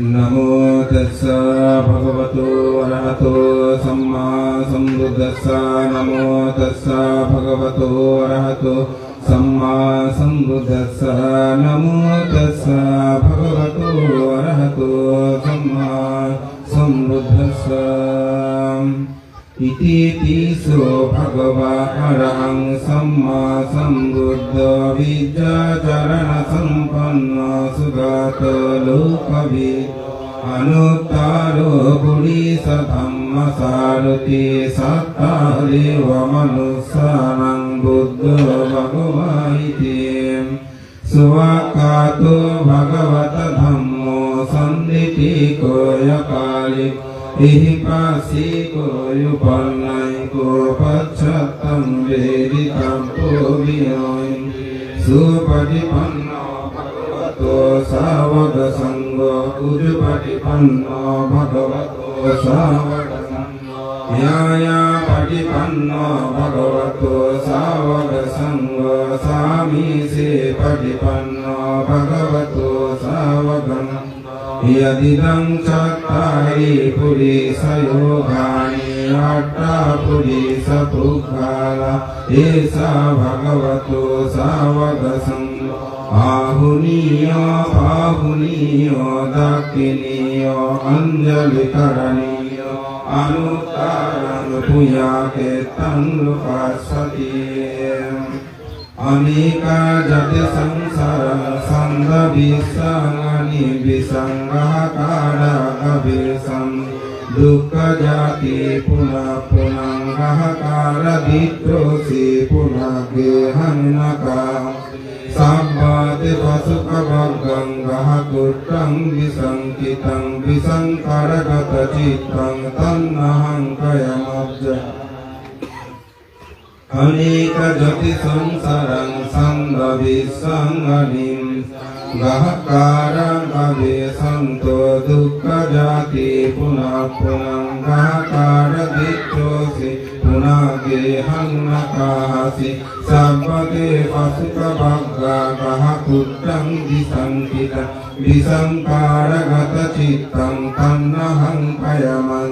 नमो तस्सा भगवतो अरहतो सम्मा सम्बुद्धस्सा नमो तस्सा भगवतो अरहतो सम्मा सम्बुद्धस्सा नमो तस्सा भगवतो अरहतो सम्मा सम्बुद्धस्सा इति तीसो भगवा अरहं सम्मा सम्बुद्ध विद्याचरण सम्पन्न सुगत लोकविद् अनुत्तारो पुरीश धम्म सारथि सत्तादेव मनुष्याणां बुद्धो भगवा इति सुवाकातो भगवत धम्मो सन्दितिको यकालिक इहि पासिको युपन्नैको पच्छत्तं वेदितं पूर्वयों सुपटिपन्नो भगवतो सावक संगो उजुपटिपन्नो भगवतो सावक संगो याया पटिपन्नो भगवतो सावक संगो सामीसे पटिपन्नो भगवतो सावक यदिदं चत्तारि पुरीशयोगानि अष्टा पुरीशपुग्गाला एषा भगवतो सावकसंगो आहुनीयो पाहुनीयो दक्षिणीयो अंजलिकरणीयो अनुत्तरं भूयाके तन्नुपश्यति अनेका जति संसारं संगविसंगनि विसंगहकारा अभिसं दुःख जाति पुनः पुनंगहकार दित्रोसि पुनः गेहन्नका साम्बाति पशुकवगंगः कुट्टं विसंकितं विसंकरगत चित्तं तन्नहं कयमब्ज अनेक जति संसारं संगविसंगनिं गहकारं अभिसंतो दुःख जाति पुनः पुनंगहकार दित्रोसि पुनः गेहन्नकासि सब्बते पशुकवगः कुट्टं विसंकितं विसंकारगत चित्तं तन्नहं कयमं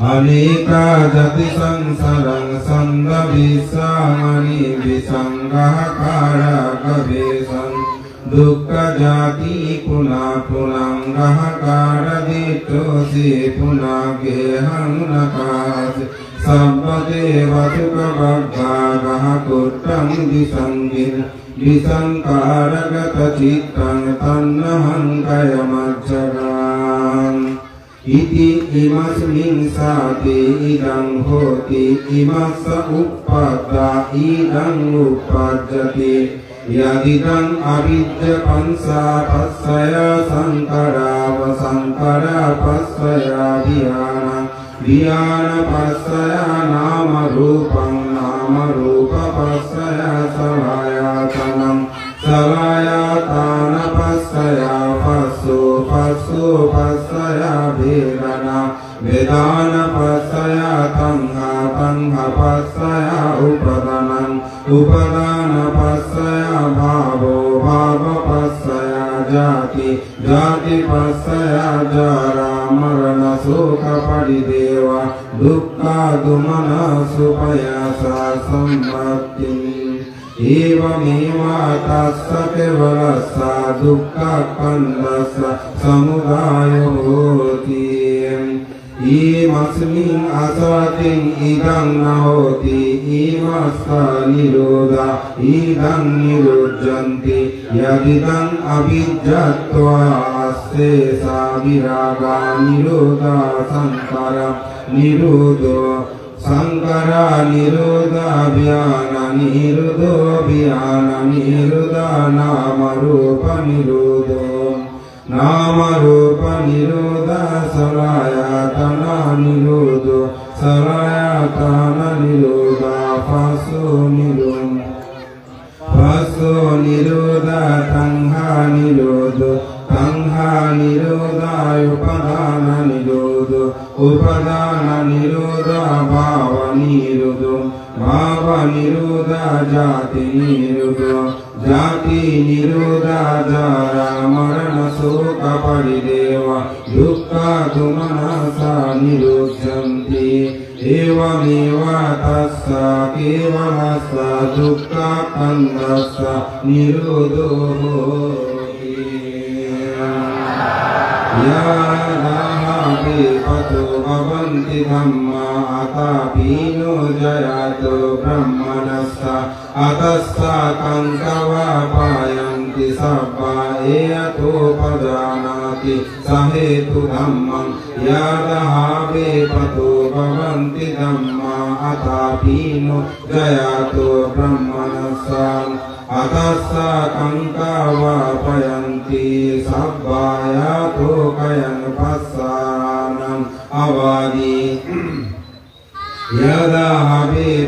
अनेका जति संसारं संगविसंगनि विसंगहकारगवेशं दुःख जाति पुनः पुनंगहकार दित्रोसि पुनः गेहन्नकासि सब्बते वसुकवगः कुट्टं विसंकितं विसंकारगत चित्तं तन्नहं कयमज्जगाम् इति इमस्मिन् साति इदं होति इमस्स उपपद्दा इदं उपपद्यते यदिदं अविद्यपंसा पස්සय संकरावसंकरा पස්සय धियान पස්සय नाम रूपं नाम रूप पස්සय सलायतनं सलायतान पස්සय पस्सु पस्सु पස්සय भेदना वेदान पස්සय तंहा तंहा पස්සय उपदानं उपदान पස්සय भावो भाव पස්සय जाति जाति पස්සय जरा मरण शोक परिदेव दुःखादुमन सुपयसा संपत्तिम् एवमेव तस्य केवलस्य दुःखकन्दस्य समुदायो होति इमस्मिन् असतिं इदं न होति इमस्य निरोधा इदं निरुध्यन्ति यदिदं अविद्यत्वास्तेषा विरागा निरोधा संसारा निरोधो संकरा निरोधा व्याना निरोधो व्याना निरोधा नाम रूप निरोधो नाम रूप निरोधा सलायतना निरोधो सलायतना निरोधा पशु निरोधा तंहा निरोधो तंहा निरोधा उपदान निरोधो उपदान निरोधा भाव निरोधो भाव निरोधा जाति निरोधो जाति निरोधा जरा मरण शोकपरिदेव दुःखदुमनसा निरुध्यन्ति एवमेव तस्य केवलस्य दुःखकन्दस्य निरोधो भवति यदापि भवन्ति धम्मा अतापीनो जयतो ब्रह्मणस्य अतस्य कङ्कवापायन्ति सब्बा एयतोपजानाति स हेतु धम्मं यदापि भवन्ति धम्मा अतापीनो जयतो ब्रह्मणस्य अतस्य कङ्कवापयन्ति सब्बायातो कयन् पस्सानम् अवादि यदा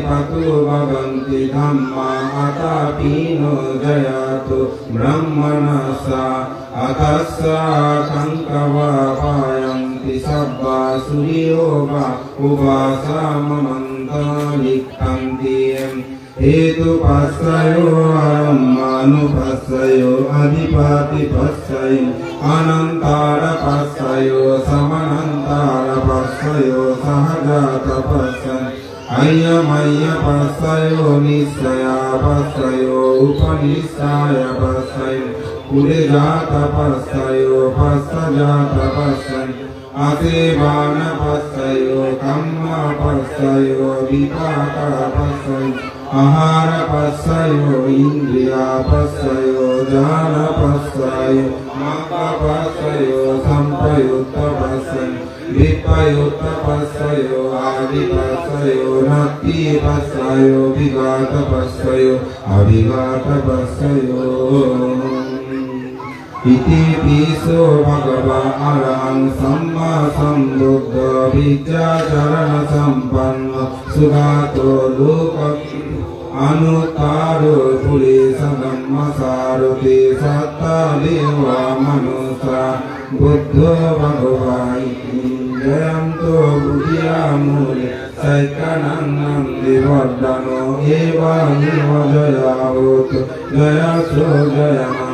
पतु भवन्ति धम्मा अतापीनो जयतो ब्रह्मणस्य अतस्य कङ्कवापायन्ति सब्बा सूर्यो वा उपासममन्तलिक्खन्ति हेतुपस्सयो अनुपस्सयो अधिपतिपस्सयो अनन्तारपस्सयो समनन्तारपस्सयो सहजातपस्सयो अय्यमय्यपस्सयो निश्चयापस्सयो उपनिश्चायपस्सयो पुरेजातपस्सयो पस्सजातपस्सयो असेवानपस्सयो कम्मपस्सयो विपाकपस्सयो आहारपस्सयो इन्द्रियापस्सयो जानपस्सयो मापपस्सयो संप्रयुक्तपस्सयो विप्रयुक्तपस्सयो आदिपस्सयो नक्तिपस्सयो विघातपस्सयो अविघातपस्सयो इति पिसो भगवा अरहं सम्मा सम्बुद्ध विद्याचरण सम्पन्न सुगातो लोक अनुत्तारो पुलिसधम्मसारुते सत्ता देवा मनुष्या बुद्धो भगवान् जयन्तो बुद्धियामूले सैकनन्नं विवर्धनो एवामेव जयावतु जयसो जयमन्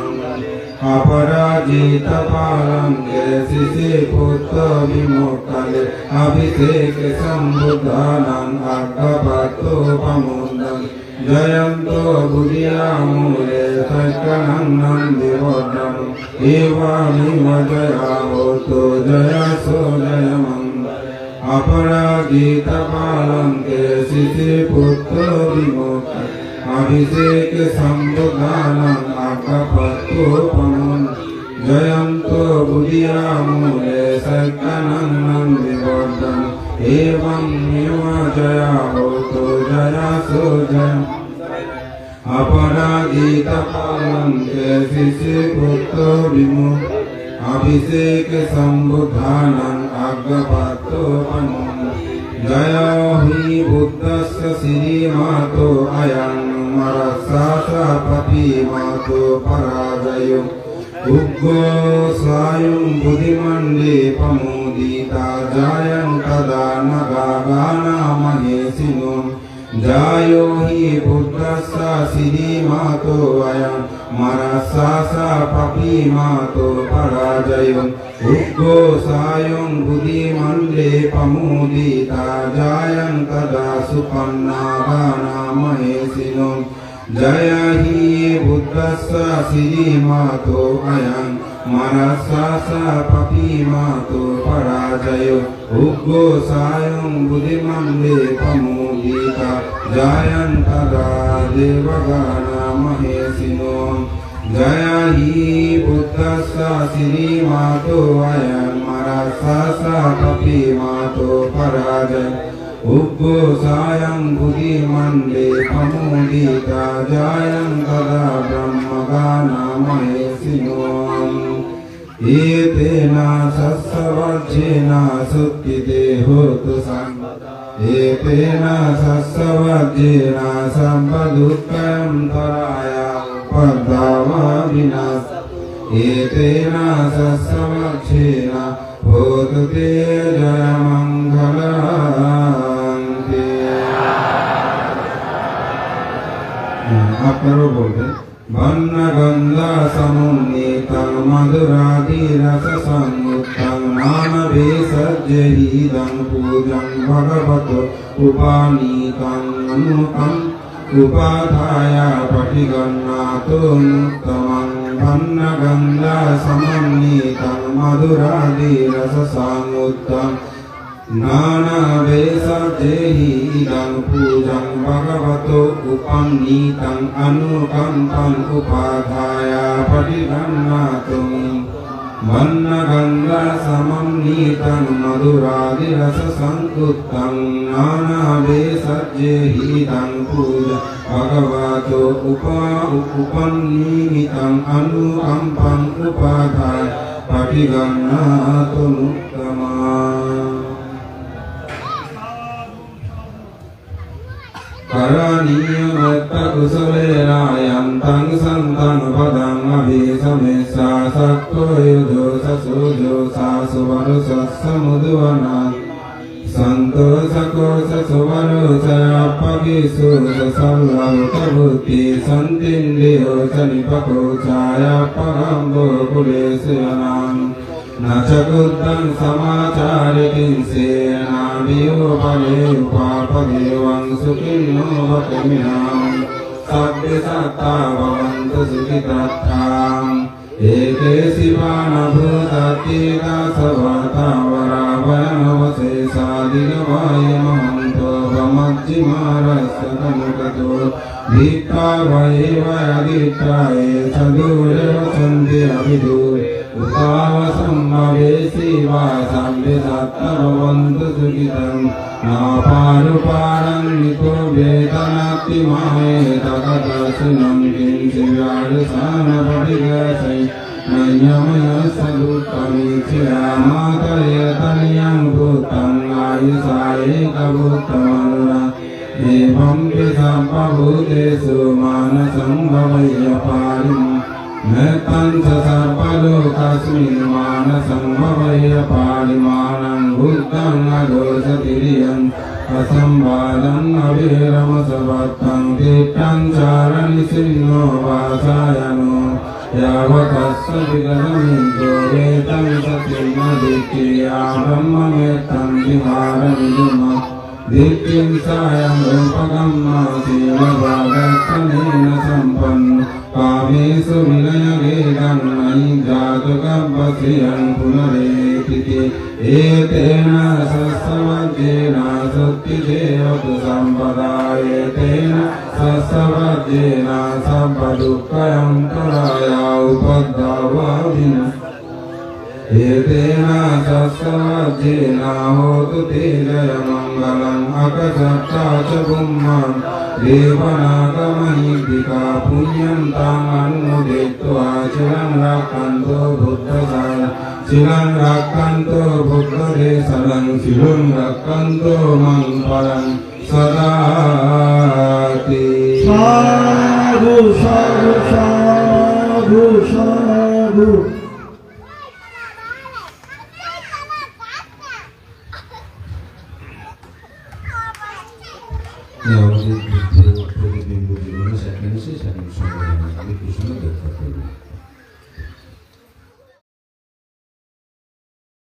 अपराजितपालङ्गे शिशि पुत्र विमोक्तले अभिषेक सम्बुद्धानां अग्गपतोपमुन्दन् जयन्तो बुद्धियामूले सैकनन्नं विवर्धनो एवामेव जयावतु जयसो जयमन् अपराजितपालङ्गे शिशि पुत्र विमोक्तले अभिषेक सम्बुद्धानां अग्गपतोपमुन् जयन्तो बुद्धियामूले सैकनन्नं विवर्धनो एवमेव जयावतु जयसो जयम् अपराजितपालङ्गे शिशिपुत्र विमुक्तो अभिषेक सम्बुद्धानां अग्गपतोपमुन् जय हि बुद्धस्य श्रीमातो अयं मरसापति मातो पराजयो उग्गो स्वायं बुद्धिमण्डे प्रमोदिता जायं तदा नगाना महेशिनो जायो हि बुद्धस्य श्रीमातो अयं मरसापति मातो पराजयो उग्गो सायं बुद्धिमण्डे प्रमोदिता जायं तदा सुपन्नागाना महेशिनो जय हि बुद्धस्य श्रीमातो अयं मरसापति मातो पराजयो उग्गो सायं बुद्धिमण्डे प्रमोदिता जायं तदा देवगाना महेशिनो जय हि बुद्धस्य श्रीमातो अयं मरसापति मातो पराजयो उग्गो सायं बुद्धिमण्डे प्रमोदिता जायं तदा ब्रह्मगाना महेशिनो एतेन सस्सवज्जेन सुखिते होतु एतेन सस्सवज्जेन सम्पदुःखं तराया पद्धावा विनाश एतेन सस्सवज्जेन होतु ते जयमङ्गलन्ते। आप करो बोलते वन्नगन्धा समुन्नीतं मधुरादि रस संयुक्तं नानवेसज्जहिदं पूजं भगवतो उपानीतं अनुकं उपाधाय पठिगन्नातो मुक्तमं भन्नगन्धा समन्वितं मधुरादि रस संयुक्तं नानावेसज्जहिदं पूजं भगवतो उपानीतं अनुकंपं उपाधाय पठिगन्नातो वन्नगन्धा समन्वितं मधुरादिरस संयुक्तं नानावेसज्जहिदं पूजं भगवतो उपनीतं अनुकंपं उपाधाय पठिगन्नातो मुक्तमा करणीयमत्त कुशलेनायन्तं सन्तं पदं अभिसमेस्सा सक्तो युजो ससुजो सासुवरुषस्समुद्वना सन्तोषकोश सुवरुषयपगिषु सल्लवतभूति सन्तिन्द्रियो च निपकोचायपगम्बो कुलेषु यनाम् न च कुद्धं समाचारिकिंसेनाभियोपले उपापदेवं सुखिनो वकमिनां सभ्य सत्ता भवन्तु सुखितत्थाम् एके शिवानभूततीरा सवातावरावयनवशेषादिगवायमहन्तो वमज्जिमारस्य कनुकतो दीप्ता वैवयदित्राये सदूरे वसन्ति अभिदूरे उपावसम्भवेसि वासम्भ्य सत्तभवन्तु सुखितं नापारुपारं निको वेदनात्तिमाये तकदर्शनं किंचिव्याडसानपटिगसै नयमयसदुत्तमीचिरामातयतनियं भूतं आयुषायेकभूतमनुरा एवं विसर्वभूतेषु मानसं भवय्य पारिम् मेत्तं च सर्वलोकस्मिन् मानसं भवय्य पारिमानं बुद्धं अदोषतिरियं असंवादं अविरमसवत्तं तीर्थं चारणिसिन्नो वासायनो यावतस्य विगतमिन्दो वेतं सतिर्मदिक्रिया ब्रह्ममेत्तं विहारविदुमः दिक्किं सायं रूपकं मासीवभागस्तनेन सम्पन्न कामेषु विनयगेदं मयि जातुकव्यश्रियं पुनरेतिके एतेन सस्सवज्जेन सुक्तिदेवतु सम्पदा एतेन सस्सवज्जेन सब्बदुःखयं तुराया उपद्रवाभिनः एतेन सस्सवज्जेन होतु ते जयमङ्गलम् अकसत्ता च पुम्मं देवनागमहिदिका पुण्यं तामनुमोदित्वा चिरं रक्षन्तु बुद्धसारं चिरं रक्षन्तु बुद्धदेशनं चिरं रक्षन्तु मं परं सदाति साधु साधु साधु साधु प्रतिबिंब जीवन से साधु संग्रह